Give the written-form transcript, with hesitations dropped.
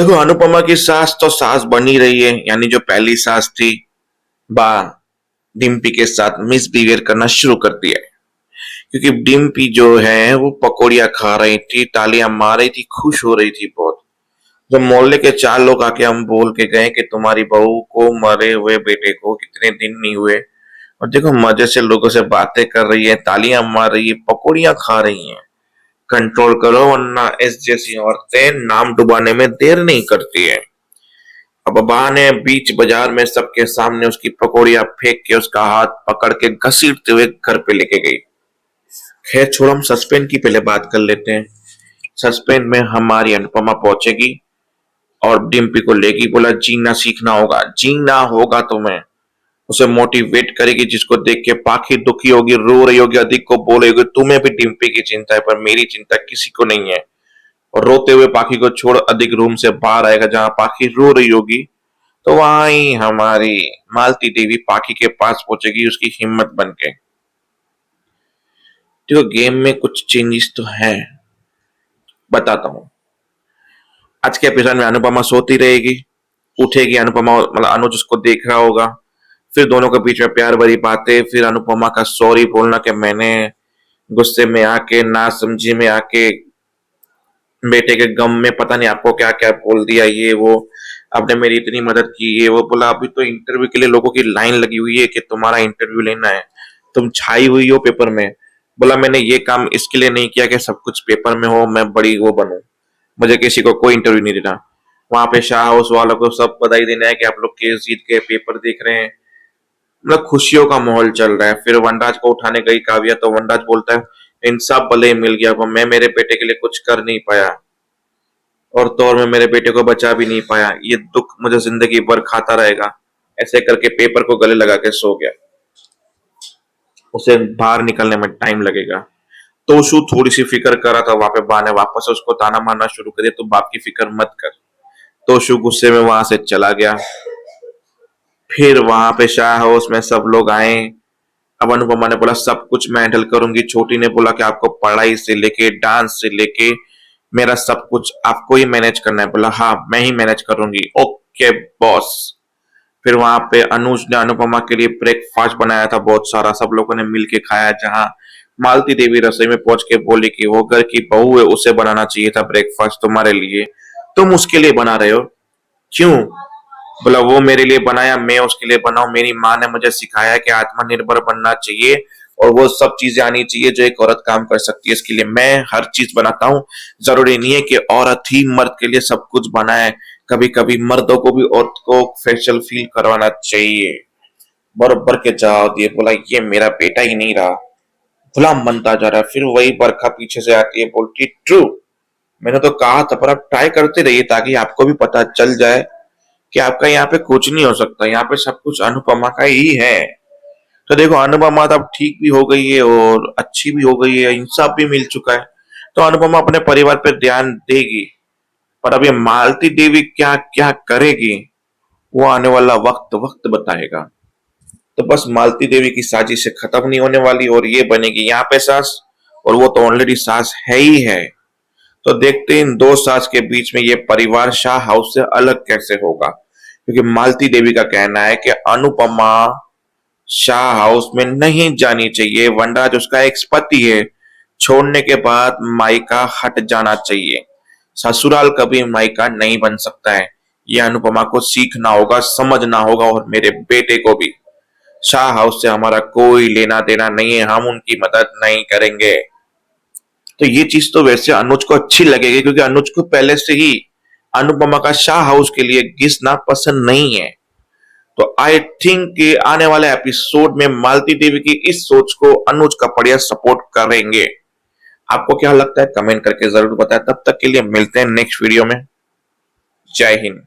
देखो, अनुपमा की सास तो सास बनी रही है, यानी जो पहली सास थी, बा डिम्पी के साथ मिसबिहेवियर करना शुरू कर दिया है। क्योंकि डिम्पी जो है वो पकौड़ियाँ खा रही थी, तालियां मार रही थी, खुश हो रही थी बहुत। जब मोहल्ले के 4 लोग आके हम बोल के गए कि तुम्हारी बहू को, मरे हुए बेटे को कितने दिन नहीं हुए, और देखो मजे से लोगों से बातें कर रही है, तालियां मार रही है, पकौड़ियाँ खा रही हैं। कंट्रोल करो, वरना इस जैसी औरतें नाम डुबाने में देर नहीं करती है। अब अब्बा ने बीच बाजार में सबके सामने उसकी पकौड़ियाँ फेंक के उसका हाथ पकड़ के घसीटते हुए घर पे लेके गई। खैर छोड़ो, हम सस्पेंस की पहले बात कर लेते हैं। सस्पेंस में हमारी अनुपमा पहुंचेगी और डिम्पी को लेगी, बोला जीना सीखना होगा, जीना होगा तुम्हें। उसे मोटिवेट करेगी, जिसको देख के पाखी दुखी होगी, रो रही होगी, अधिक को बोलेगी तुम्हें भी डिम्पी की चिंता है, पर मेरी चिंता किसी को नहीं है। और रोते हुए पाखी को छोड़ अधिक रूम से बाहर आएगा। जहां पाखी रो रही होगी तो वहां ही हमारी मालती देवी पाखी के पास पहुंचेगी, उसकी हिम्मत बन के। देखो, गेम में कुछ चेंजेस तो है, बताता हूँ। आज के एपिसोड में अनुपमा सोती रहेगी, उठेगी अनुपमा, मतलब अनुज उसको देख रहा होगा, फिर दोनों के बीच में प्यार भरी बातें, फिर अनुपमा का सॉरी बोलना कि मैंने गुस्से में आके, ना समझी में आके, बेटे के गम में पता नहीं आपको क्या क्या बोल दिया, ये वो, आपने मेरी इतनी मदद की, ये वो। बोला अभी तो इंटरव्यू के लिए लोगों की लाइन लगी हुई है कि तुम्हारा इंटरव्यू लेना है, तुम छाई हुई हो पेपर में। बोला मैंने ये काम इसके लिए नहीं किया कि सब कुछ पेपर में हो, मैं बड़ी वो बनूं, मुझे किसी को कोई इंटरव्यू नहीं देना। वहां पे शाह हाउस वालों को सब बधाई देना है कि आप लोग केस जीत के पेपर देख रहे हैं, मतलब खुशियों का माहौल चल रहा है। फिर वनराज को उठाने गई काव्या, तो वनराज बोलता है इंसाफ भले ही मिल गया, पर मैं मेरे बेटे के लिए कुछ कर नहीं पाया, और तो और मैं मेरे बेटे को बचा भी नहीं पाया, ये दुख मुझे जिंदगी भर खाता रहेगा। ऐसे करके पेपर को गले लगा के सो गया। उसे बाहर निकलने में टाइम लगेगा। तोशु थोड़ी सी फिक्र कर रहा था, वहां पे बा ने वापस उसको ताना मारना शुरू कर दिया, तो बाप की फिक्र मत कर। तोशु गुस्से में वहां से चला गया। फिर वहां पे शाह हाउस में सब लोग आए। अब अनुपमा ने बोला सब कुछ मैं हैंडल करूंगी। छोटी ने बोला कि आपको पढ़ाई से लेके डांस से लेके मेरा सब कुछ आपको ही मैनेज करना है। बोला हाँ मैं ही मैनेज करूंगी, ओके बॉस। फिर वहां पे अनुज ने अनुपमा के लिए ब्रेकफास्ट बनाया था बहुत सारा, सब लोगों ने मिलके खाया। जहां मालती देवी रसोई में पहुंच के बोली कि वो घर की बहू है, उसे बनाना चाहिए था ब्रेकफास्ट तुम्हारे लिए, तुम उसके लिए बना रहे हो क्यों? बोला वो मेरे लिए बनाया, मैं उसके लिए बनाऊं। मेरी माँ ने मुझे सिखाया कि आत्मनिर्भर बनना चाहिए और वो सब चीजें आनी चाहिए जो एक औरत काम कर सकती है, इसके लिए मैं हर चीज बनाता हूँ। जरूरी नहीं है कि औरत ही मर्द के लिए सब कुछ बनाए, कभी कभी मर्दों को भी औरत को स्पेशल फील करवाना चाहिए। बरोबर के जवाब दिए। बोला ये मेरा बेटा ही नहीं रहा, गुलाम बनता जा रहा है। फिर वही बरखा पीछे से आती है, बोलती ट्रू, मैंने तो कहा था, पर आप ट्राई करते रहिए ताकि आपको भी पता चल जाए कि आपका यहाँ पे कुछ नहीं हो सकता, यहाँ पे सब कुछ अनुपमा का ही है। तो देखो अनुपमा तो अब ठीक भी हो गई है और अच्छी भी हो गई है, इंसाफ भी मिल चुका है, तो अनुपमा अपने परिवार पर ध्यान देगी। पर अब ये मालती देवी क्या क्या करेगी वो आने वाला वक्त वक्त बताएगा। तो बस मालती देवी की साजिश से खत्म नहीं होने वाली और ये बनेगी यहाँ पे सास, और वो तो ऑलरेडी सास है ही है। तो देखते हैं इन दो सास के बीच में ये परिवार शाह हाउस से अलग कैसे होगा, क्योंकि मालती देवी का कहना है कि अनुपमा शाह हाउस में नहीं जानी चाहिए, वनराज उसका एक पति है, छोड़ने के बाद मायका हट जाना चाहिए, ससुराल कभी मायका नहीं बन सकता है। ये अनुपमा को सीखना होगा, समझना होगा, और मेरे बेटे को भी। शाह हाउस से हमारा कोई लेना देना नहीं है, हम उनकी मदद नहीं करेंगे। तो ये चीज तो वैसे अनुज को अच्छी लगेगी, क्योंकि अनुज को पहले से ही अनुपमा का शाह हाउस के लिए घिसना पसंद नहीं है। तो आई थिंक कि आने वाले एपिसोड में मालती देवी की इस सोच को अनुज कपड़िया सपोर्ट करेंगे। आपको क्या लगता है कमेंट करके जरूर बताएं। तब तक के लिए मिलते हैं नेक्स्ट वीडियो में। जय हिंद।